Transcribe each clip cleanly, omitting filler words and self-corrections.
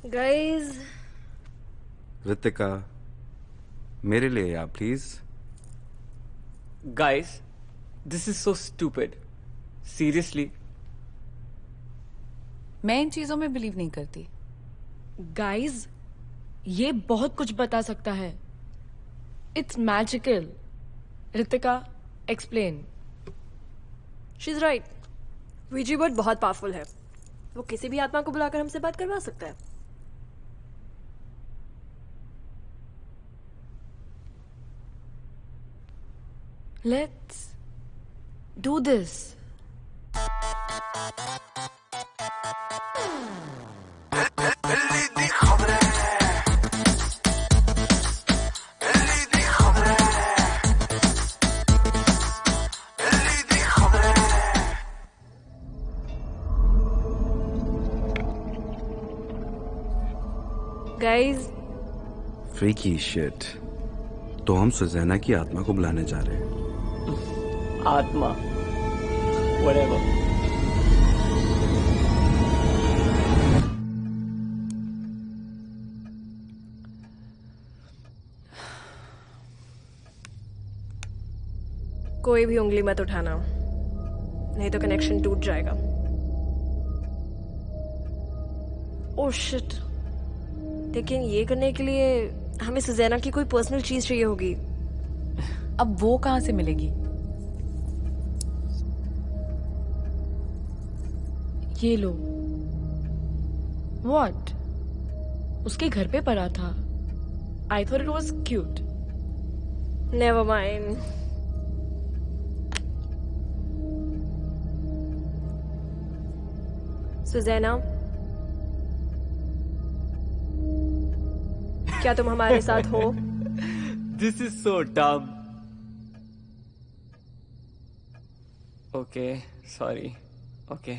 Guys, Ritika, मेरे लिए या please. Guys, this is so stupid. Seriously. मैं इन चीजों में बिलीव नहीं करती। गाइस, ये बहुत कुछ बता सकता है। It's magical. Ritika, explain. She is right. Ouija board बहुत पावरफुल है। वो किसी भी आत्मा को बुलाकर हमसे बात करवा सकता है। Let's do this. Guys, freaky shit. तो हम सुजैना की आत्मा को बुलाने जा रहे हैं। आत्मा। Whatever. कोई भी उंगली मत उठाना, नहीं तो कनेक्शन टूट जाएगा। Oh shit. लेकिन ये करने के लिए हमें सुजैना की कोई पर्सनल चीज चाहिए होगी। अब वो कहाँ से मिलेगी? ये लो। व्हाट? उसके घर पे पड़ा था। I thought it was cute. Never mind. Susanna, क्या तुम हमारे साथ हो? This is so dumb. Okay, sorry. Okay.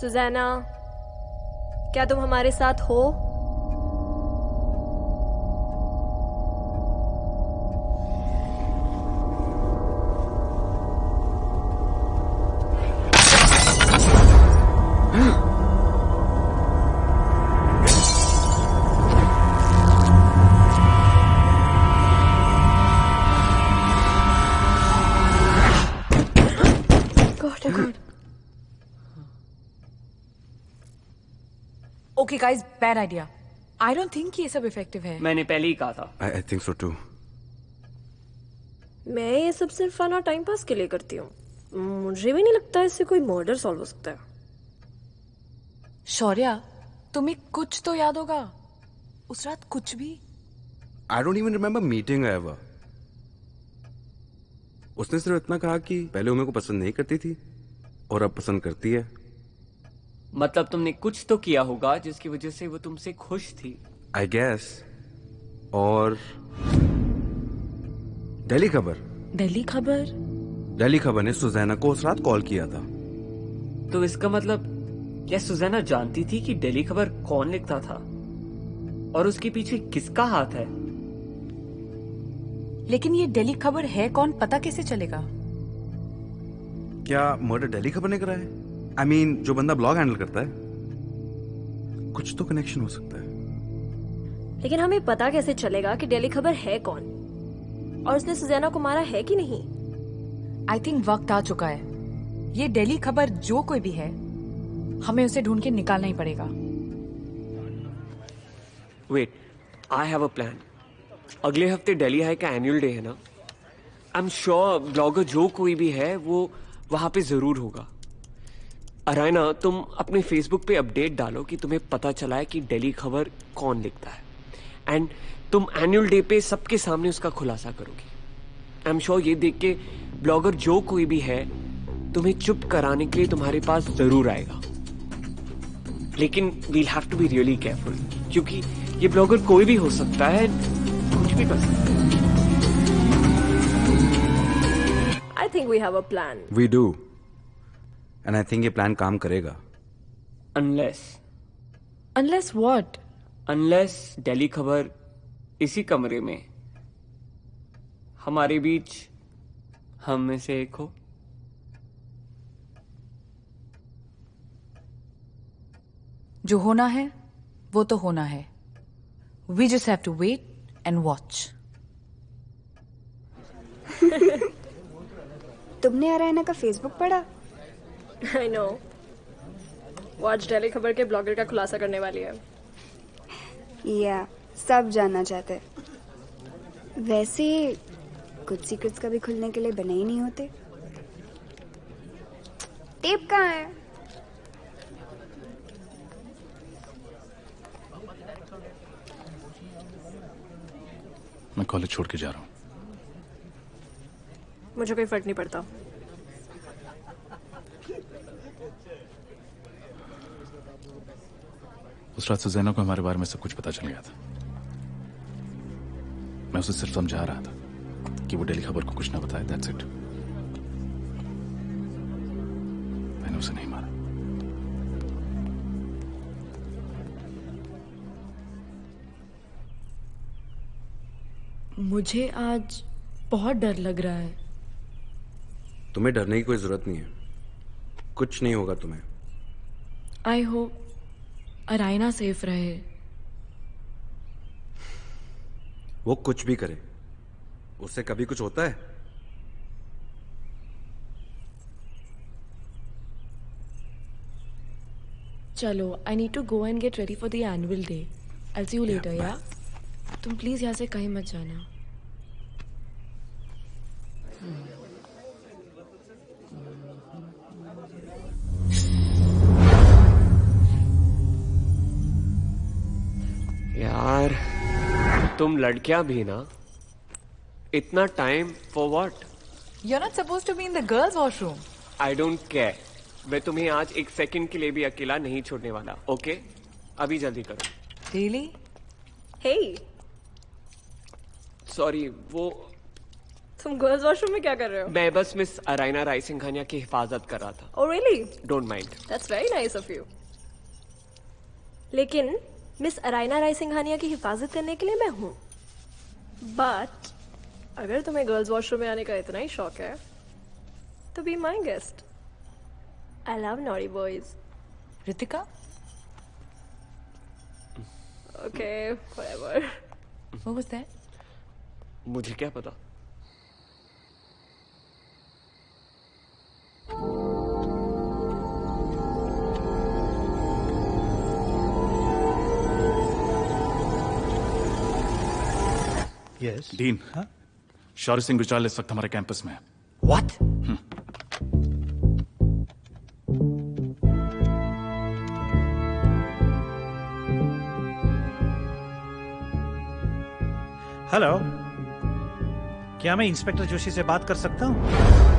सुजैना, क्या तुम हमारे साथ हो? Okay guys, bad idea. I don't think ये सब इफेक्टिव है। मैंने पहले ही कहा था। I think so too. मैं ये सब सिर्फ फन और टाइम पास के लिए करती हूँ। मुझे भी नहीं लगता इससे कोई मर्डर सॉल्व हो सकता है। शौर्या, तुम्हें कुछ तो याद होगा। उस रात कुछ भी। I don't even remember meeting ever. उसने सिर्फ इतना कहा कि पहले वो मेरे को पसंद नहीं करती थी और अब पसंद करती है। मतलब तुमने कुछ तो किया होगा जिसकी वजह से वो तुमसे खुश थी। I guess. और दिल्ली खबर। दिल्ली खबर? दिल्ली खबर ने सुजैना को उस रात कॉल किया था। तो इसका मतलब क्या सुजैना जानती थी कि दिल्ली खबर कौन लिखता था और उसके पीछे किसका हाथ है? लेकिन ये दिल्ली खबर है कौन, पता कैसे चलेगा? क्या मर्डर दिल्ली खबर ने करा है? आई मीन, जो बंदा ब्लॉग हैंडल करता है। कुछ तो कनेक्शन हो सकता है। लेकिन हमें पता कैसे चलेगा कि दिल्ली खबर है कौन और उसने सुजैना को मारा है कि नहीं? आई थिंक वक्त आ चुका है। ये दिल्ली खबर जो कोई भी है, हमें उसे ढूंढ के निकालना ही पड़ेगा। Wait, I have a plan. अगले हफ्ते दिल्ली हाई का एनुअल डे है ना? आई एम श्योर ब्लॉगर जो कोई भी है वो वहां पे जरूर होगा। अरायना, तुम अपने फेसबुक पे अपडेट डालो कि तुम्हें पता चला है कि दिल्ली खबर कौन लिखता है, एंड तुम एनुअल डे पे सबके सामने उसका खुलासा करोगी। आई एम श्योर ये देख के ब्लॉगर जो कोई भी है तुम्हें चुप कराने के लिए तुम्हारे पास जरूर आएगा। लेकिन we'll have to be really careful, क्योंकि ये ब्लॉगर कोई भी हो सकता है, कुछ भी कर सकता है। I think we have a plan. We do, and I think ये प्लान काम करेगा। Unless what? अनलेस दिल्ली खबर इसी कमरे में हमारे बीच हम में से एक हो। जो होना है वो तो होना है. We just have to wait and watch. तुमने अरायना का फेसबुक पढ़ा? आई नो, वो आज दिल्ली खबर के ब्लॉगर का खुलासा करने वाली है. या सब जानना चाहते. वैसे कुछ सीक्रेट्स कभी खुलने के लिए बने ही नहीं होते. टेप कहाँ है? मैं कॉलेज छोड़ के जा रहा हूँ. मुझे कोई फर्क नहीं पड़ता. उस रात सुजैना को हमारे बारे में सब कुछ पता चल गया था. मैं उसे सिर्फ समझा रहा था कि वो दिल्ली खबर को कुछ ना बताए. That's it. मैंने उसे नहीं मारा. मुझे आज बहुत डर लग रहा है. तुम्हें डरने की कोई जरूरत नहीं है. कुछ नहीं होगा तुम्हें. आई होप अरायना सेफ रहे. वो कुछ भी करे, उससे कभी कुछ होता है? चलो, I need to go and get ready for the annual day. I see you later. या तुम प्लीज यहाँ से कहीं मत जाना. यार तुम लड़कियां भी ना, इतना time for what? You're not supposed to be in the girls' washroom. I don't care. मैं तुम्हें आज एक सेकंड के लिए भी अकेला नहीं छोड़ने वाला. ओके, अभी जल्दी करो. Really? हे, सॉरी, वो तुम गर्ल्स वॉशरूम में क्या कर रहे हो? मैं बस मिस अरायना राय सिंघानिया की हिफाजत कर रहा था. Oh really? Don't mind. That's very nice of you. लेकिन मिस अरायना राय सिंघानिया की हिफाजत करने के लिए मैं हूँ. बट अगर तुम्हें गर्ल्स वॉशरूम में आने का इतना ही शौक है तो be my guest. I love naughty boys. Ritika? Okay, whatever. What was that? मुझे क्या पता. Yes dean. शौर्य सिंह गुजराल इस वक्त हमारे कैंपस में है. What? हेलो, क्या मैं इंस्पेक्टर जोशी से बात कर सकता हूँ?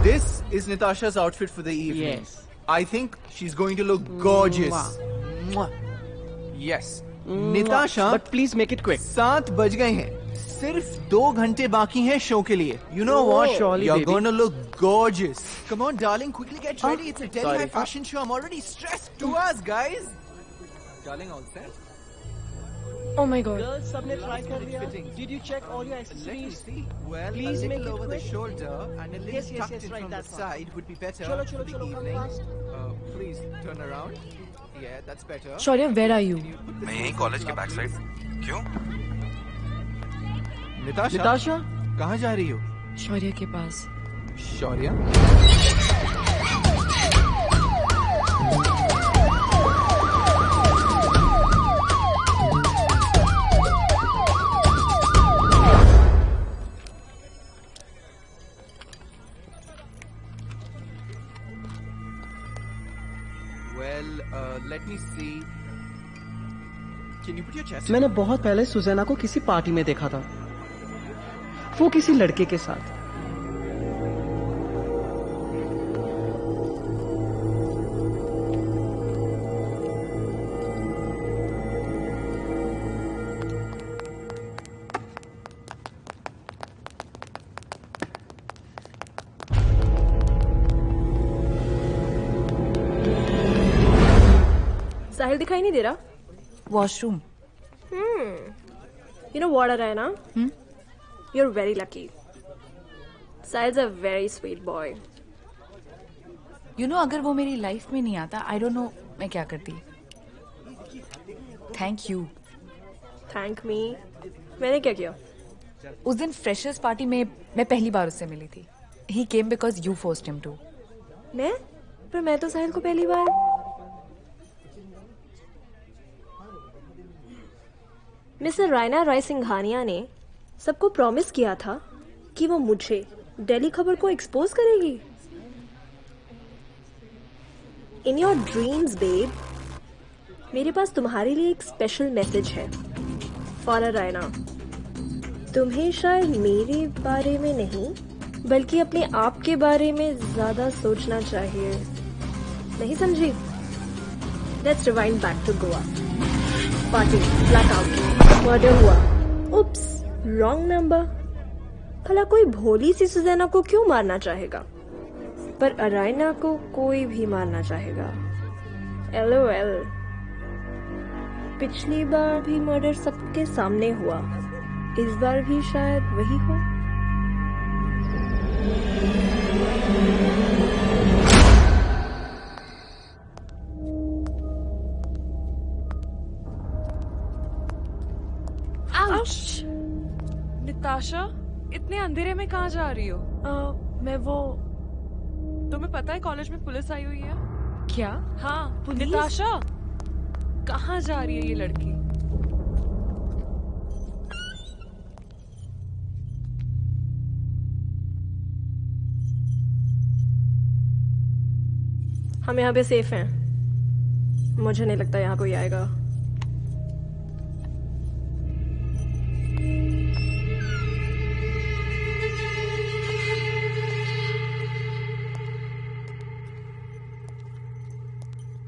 This is Natasha's outfit for the evening. Yes. I think she's going to look gorgeous. Yes. Natasha, But please make it quick. 7 बज गए हैं. सिर्फ 2 घंटे बाकी हैं शो के लिए. You know what? surely, You're baby. going to look gorgeous. Come on, darling, quickly get ready. It's a Delhi Sorry. High fashion show. I'm already stressed. 2 hours, guys. Darling, all set? Oh my god. Girls, सबने try कर लिया. Fitting. Did you check all your Let me accessories? see. Well, Please a make little it over the quick. shoulder and a little Yes, yes, tucked yes, in right, from the that's fine. side would be better Chalo, for chalo, the chalo, come evening. fast. Please turn around. Yeah, that's better. Shaurya, where are you? मैं यहीं college के back side. क्यों? Natasha, Natasha? कहाँ जा रही हो? शौर्य के पास. Shaurya? Well, let me see. Can you put your chest? मैंने बहुत पहले सुजैना को किसी पार्टी में देखा था, वो किसी लड़के के साथ. साहिल दिखाई नहीं दे रहा. Washroom. You know what, Arayana? You're very lucky. Sahil's a very sweet boy. You know, अगर वो मेरी लाइफ में नहीं आता, I don't know मैं क्या करती. Thank you. Thank me. मैंने क्या किया? उस दिन फ्रेशर्स पार्टी में मैं पहली बार उससे मिली थी। He came because you forced him to. मैं तो साहिल को पहली बार। मिस्टर रायना राय सिंघानिया ने सबको प्रॉमिस किया था कि वो मुझे दिल्ली खबर को एक्सपोज करेगी। इन योर ड्रीम्स बेब, मेरे पास तुम्हारे लिए एक स्पेशल मैसेज है। फॉर रायना, तुम्हें शायद मेरे बारे में नहीं बल्कि अपने आप के बारे में ज्यादा सोचना चाहिए। नहीं समझी? Let's rewind back to Goa. Party, blackout, murder हुआ। Oops, wrong number. भला कोई भोली सी सुजैना को क्यों मारना चाहेगा, पर अरायना को कोई भी मारना चाहेगा। LOL। पिछली बार भी मर्डर सबके सामने हुआ, इस बार भी शायद वही हो। निताशा, इतने अंधेरे में कहाँ जा रही हो? मैं वो तुम्हें पता है कॉलेज में पुलिस आई हुई है? क्या? हाँ, निताशा, कहाँ जा रही है ये लड़की? हम यहाँ पे सेफ हैं। मुझे नहीं लगता यहाँ कोई आएगा।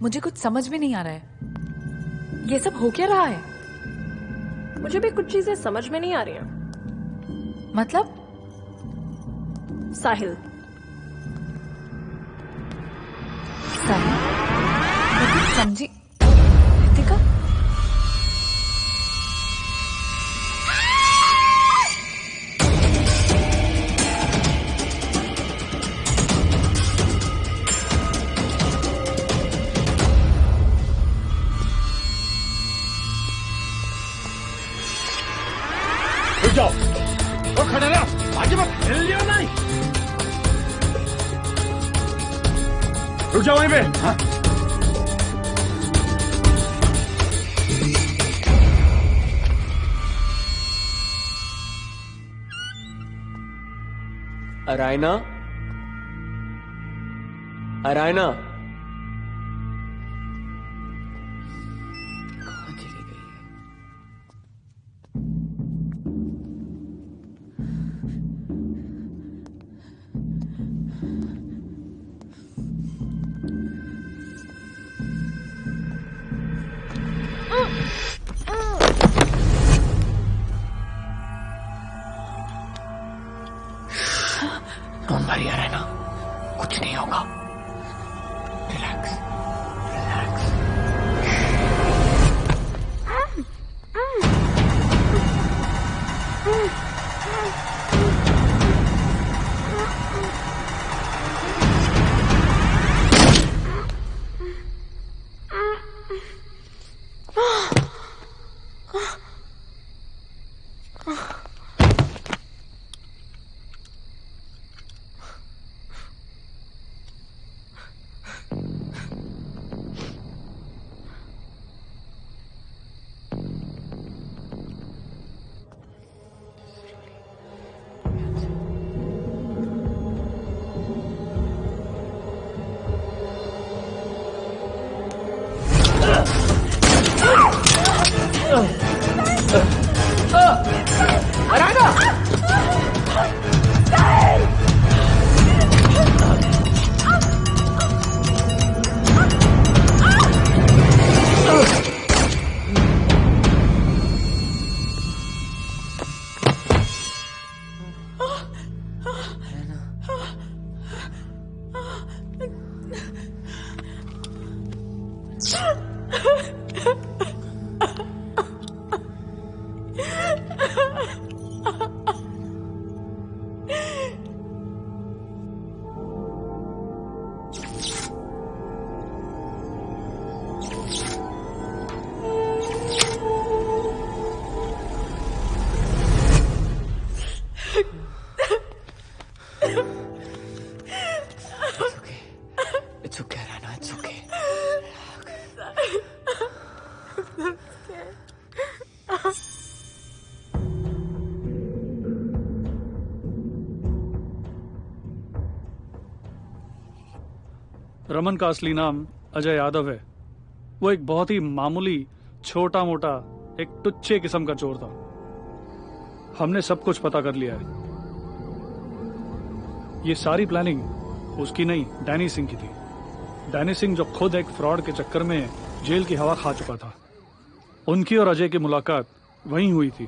मुझे कुछ समझ में नहीं आ रहा है, ये सब हो क्या रहा है? मुझे भी कुछ चीजें समझ में नहीं आ रही हैं। मतलब? साहिल। मैं कुछ समझी। रितिका? जाओ और खड़े रहो, आगे मत हिल लियो नहीं। रुक जाओ वहीं पे। हाँ। अरायना, अरायना, कहाँ चली गई? डोंट वरी अरायना, कुछ नहीं होगा। Relax, relax. रमन का असली नाम अजय यादव है। वो एक बहुत ही मामूली छोटा मोटा एक टुच्चे किस्म का चोर था। हमने सब कुछ पता कर लिया है। ये सारी प्लानिंग उसकी नहीं, डैनी सिंह की थी। डैनी सिंह जो खुद एक फ्रॉड के चक्कर में जेल की हवा खा चुका था। उनकी और अजय की मुलाकात वहीं हुई थी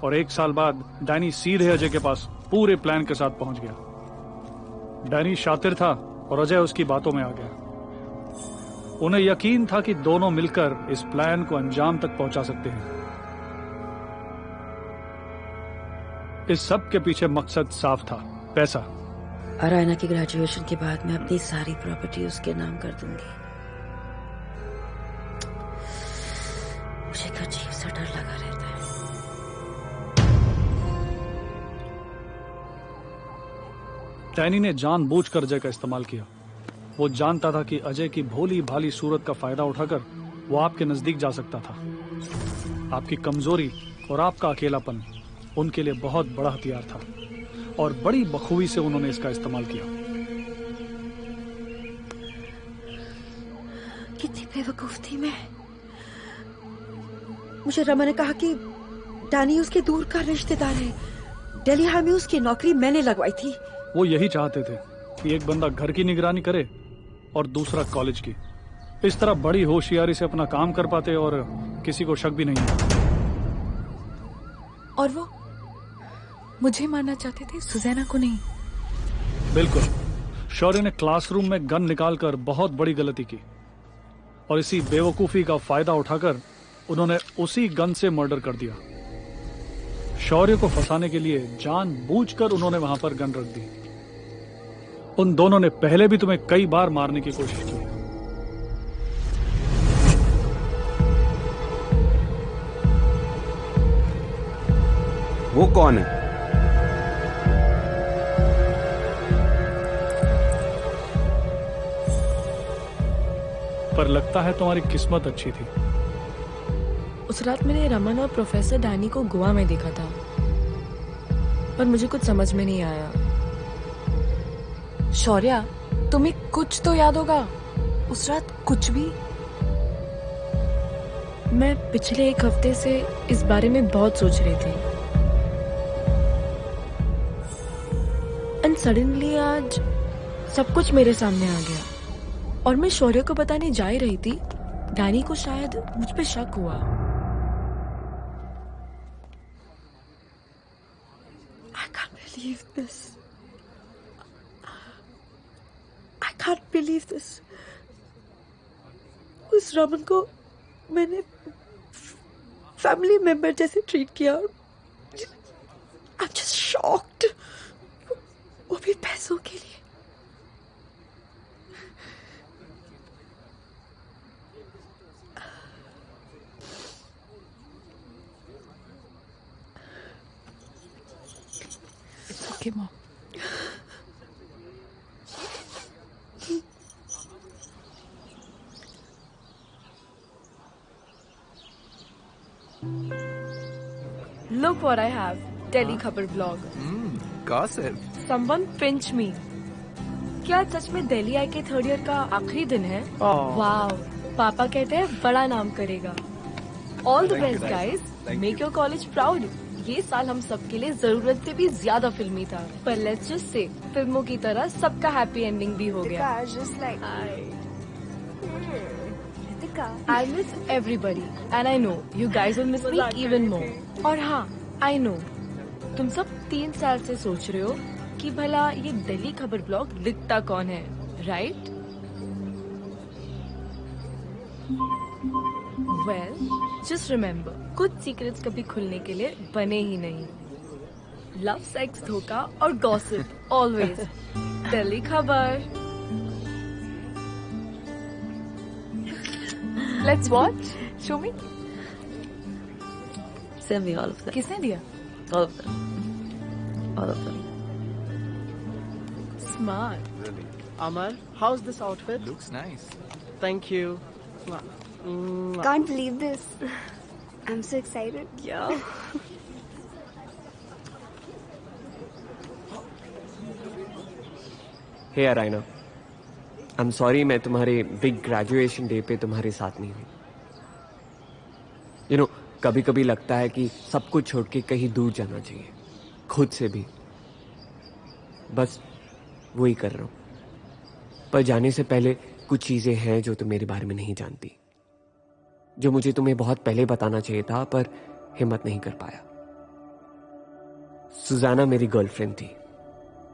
और 1 साल बाद डैनी सीधे अजय के पास पूरे प्लान के साथ पहुंच गया। डैनी शातिर था और अजय उसकी बातों में आ गया। उन्हें यकीन था कि दोनों मिलकर इस प्लान को अंजाम तक पहुंचा सकते हैं। इस सब के पीछे मकसद साफ था, पैसा। अरायना की ग्रेजुएशन के बाद मैं अपनी सारी प्रॉपर्टी उसके नाम कर दूंगी। मुझे एक अजीब सा डर लगा रहता है। डैनी ने जानबूझकर अजय का इस्तेमाल किया। वो जानता था कि अजय की भोली भाली सूरत का फायदा उठाकर वो आपके नजदीक जा सकता था। आपकी कमजोरी और आपका अकेलापन उनके लिए बहुत बड़ा हथियार था और बड़ी बखूबी से उन्होंने इसका इस्तेमाल किया। कितनी बेवकूफ थी मैं। मुझे रमन ने कहा कि डैनी उसके दूर का रिश्तेदार है। दिल्ली हाई में उसकी नौकरी मैंने लगवाई थी। वो यही चाहते थे कि एक बंदा घर की निगरानी करे और दूसरा कॉलेज की। इस तरह बड़ी होशियारी से अपना काम कर पाते और किसी को शक भी नहीं होता। और वो मुझे मारना चाहते थे, सुजैना को नहीं। बिल्कुल। शौर्य ने क्लासरूम में गन निकालकर बहुत बड़ी गलती की और इसी बेवकूफी का फायदा उठाकर उन्होंने उसी गन से मर्डर कर दिया। शौर्य को फंसाने के लिए जानबूझकर उन्होंने वहां पर गन रख दी। उन दोनों ने पहले भी तुम्हें कई बार मारने की कोशिश की। वो कौन है? पर लगता है तुम्हारी किस्मत अच्छी थी। उस रात मैंने रमन और प्रोफेसर डैनी को गोवा में देखा था, पर मुझे कुछ समझ में नहीं आया। शौर्या, तुम्हें कुछ तो याद होगा। उस रात कुछ भी? मैं पिछले 1 हफ्ते से इस बारे में बहुत सोच रही थी। एंड सडनली आज सब कुछ मेरे सामने आ गया और मैं शौर्य को बताने जा ही रही थी। डैनी को शायद मुझ पे शक हुआ। I can't believe this. I can't believe this. उस रमन को मैंने फैमिली मेंबर जैसे ट्रीट किया। I'm just shocked. वो भी पैसों के लिए। It's okay, Mom. Look what I have. Delhi खबर blog. Gossip. Someone pinch me. क्या सच में दिल्ली आई के 3rd ईयर का आखिरी दिन है? वाव, पापा कहते हैं बड़ा नाम करेगा। All the best guys. Make your college proud. ये साल हम सबके लिए जरूरत से भी ज्यादा फिल्मी था, पर लेट्स जस्ट से फिल्मों की तरह सबका हैप्पी एंडिंग भी हो गया। I miss everybody and I know you guys will miss me even more. और हाँ, I know तुम सब 3 साल से सोच रहे हो कि भला ये दिल्ली खबर ब्लॉग लिखता कौन है, राइट? Well, just remember, कुछ सीक्रेट्स कभी खुलने के लिए बने ही नहीं। लव, सेक्स, धोखा और गॉसिप ऑलवेज दिल्ली खबर। Let's watch. Show me. Send me all of them. किसने दिया? All of them. All of them. Smart. Really? Amar, how's this outfit? Looks nice. Thank you. Can't believe this. I'm so excited. Yeah. Hey Araina, I am sorry मैं तुम्हारे big graduation day पे तुम्हारे साथ नहीं हुई। You know, कभी कभी लगता है कि सब कुछ छोड़ के कहीं दूर जाना चाहिए, खुद से भी। बस वही कर रहा हूं। पर जाने से पहले कुछ चीजें हैं जो तुम मेरे बारे में नहीं जानती, जो मुझे तुम्हें बहुत पहले बताना चाहिए था पर हिम्मत नहीं कर पाया। सुजाना मेरी गर्लफ्रेंड थी,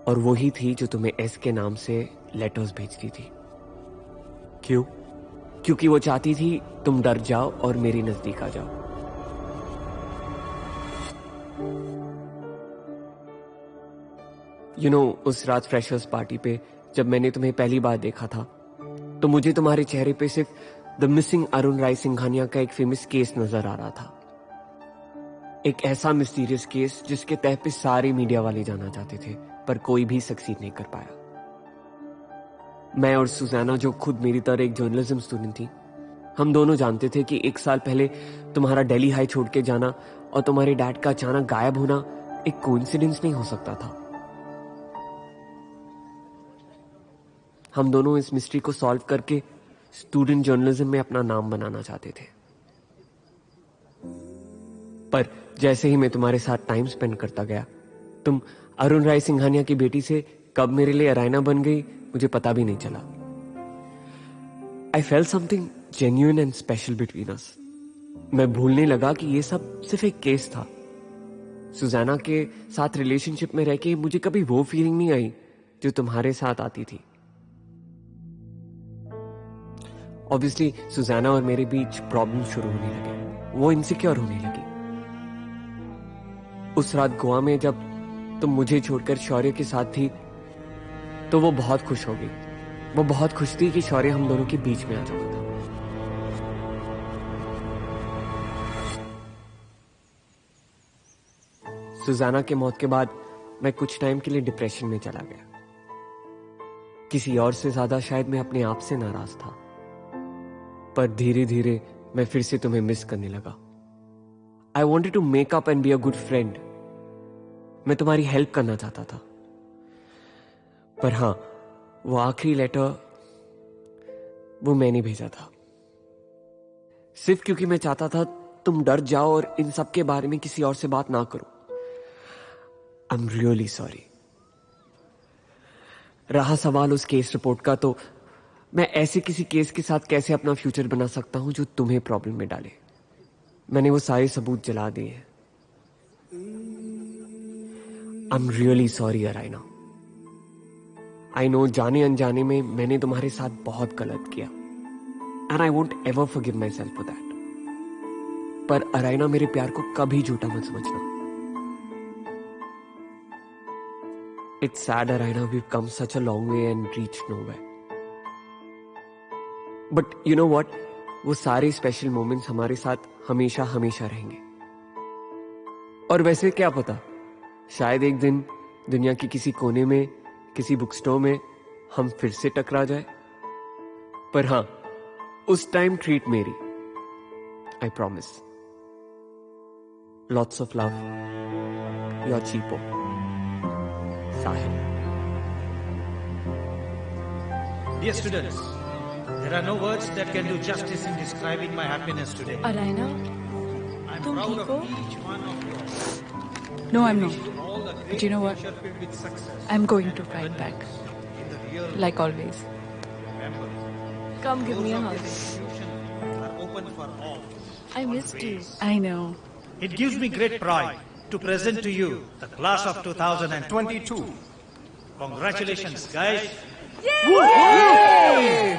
और वो ही थी जो तुम्हें एस के नाम से लेटर्स भेजती थी। क्यों? क्योंकि वो चाहती थी तुम डर जाओ और मेरी नजदीक आ जाओ। यू नो, उस रात फ्रेशर्स पार्टी पे जब मैंने तुम्हें पहली बार देखा था, तो मुझे तुम्हारे चेहरे पे सिर्फ द मिसिंग अरुण राय सिंघानिया का एक फेमस केस नजर आ रहा था। एक ऐसा मिस्टीरियस केस जिसके तह पे सारे मीडिया वाले जाना चाहते थे, पर कोई भी सक्सीड नहीं कर पाया। मैं और सुजाना, जो खुद मेरी तरह एक जर्नलिज्म स्टूडेंट थी, हम दोनों जानते थे कि 1 साल पहले तुम्हारा दिल्ली हाई छोड़ के जाना और तुम्हारे डैड का अचानक गायब होना एक कोइंसिडेंस नहीं हो सकता था। हम दोनों इस मिस्ट्री को सॉल्व करके स्टूडेंट जर्नलिज्म में अपना नाम बनाना चाहते थे। पर जैसे ही मैं तुम्हारे साथ टाइम स्पेंड करता गया, तुम अरुण राय सिंघानिया की बेटी से कब मेरे लिए अरायना बन गई मुझे पता भी नहीं चला। I felt something genuine and special between us. मैं भूलने लगा कि ये सब सिर्फ एक केस था। सुजाना के साथ रिलेशनशिप में रह के मुझे कभी वो फीलिंग नहीं आई जो तुम्हारे साथ आती थी। ऑब्वियसली सुजाना और मेरे बीच प्रॉब्लम शुरू होने लगे, वो इनसिक्योर होने लगी। उस रात गोवा में जब तुम मुझे छोड़कर शौर्य के साथ थी, तो वो बहुत खुश हो गई। वो बहुत खुश थी कि शौर्य हम दोनों के बीच में आ चुका था। सुजाना के मौत के बाद मैं कुछ टाइम के लिए डिप्रेशन में चला गया। किसी और से ज्यादा शायद मैं अपने आप से नाराज था, पर धीरे धीरे मैं फिर से तुम्हें मिस करने लगा। I wanted to make up and be a good friend. मैं तुम्हारी हेल्प करना चाहता था। पर हां, वो आखिरी लेटर वो मैंने भेजा था, सिर्फ क्योंकि मैं चाहता था तुम डर जाओ और इन सब के बारे में किसी और से बात ना करो। आई एम रियली सॉरी। रहा सवाल उस केस रिपोर्ट का, तो मैं ऐसे किसी केस के साथ कैसे अपना फ्यूचर बना सकता हूं जो तुम्हें प्रॉब्लम में डाले। मैंने वो सारे सबूत जला दिए हैं। I am really sorry Arayna. I know, जाने अनजाने में मैंने तुम्हारे साथ बहुत गलत किया, and I won't ever forgive myself for that. पर अरायना, मेरे प्यार को कभी झूठा मत समझना। It's sad Arayna, we have come such a long way and reached nowhere. But you know what, वो सारे स्पेशल मोमेंट्स हमारे साथ हमेशा हमेशा रहेंगे। और वैसे क्या पता, शायद एक दिन दुनिया के किसी कोने में, किसी बुक स्टोर में हम फिर से टकरा जाए। पर हां, उस टाइम ट्रीट मेरी, I promise. Lots of love, your cheapo Sahil. Dear students, there are no words that can do justice in describing my happiness today. अरायना, तुम ठीक हो? No, I'm not. But you know what? I'm going to fight back. Like always. Come give me a hug. I missed you. I know. It gives me great pride to present to you the class of 2022. Congratulations, guys. Yay!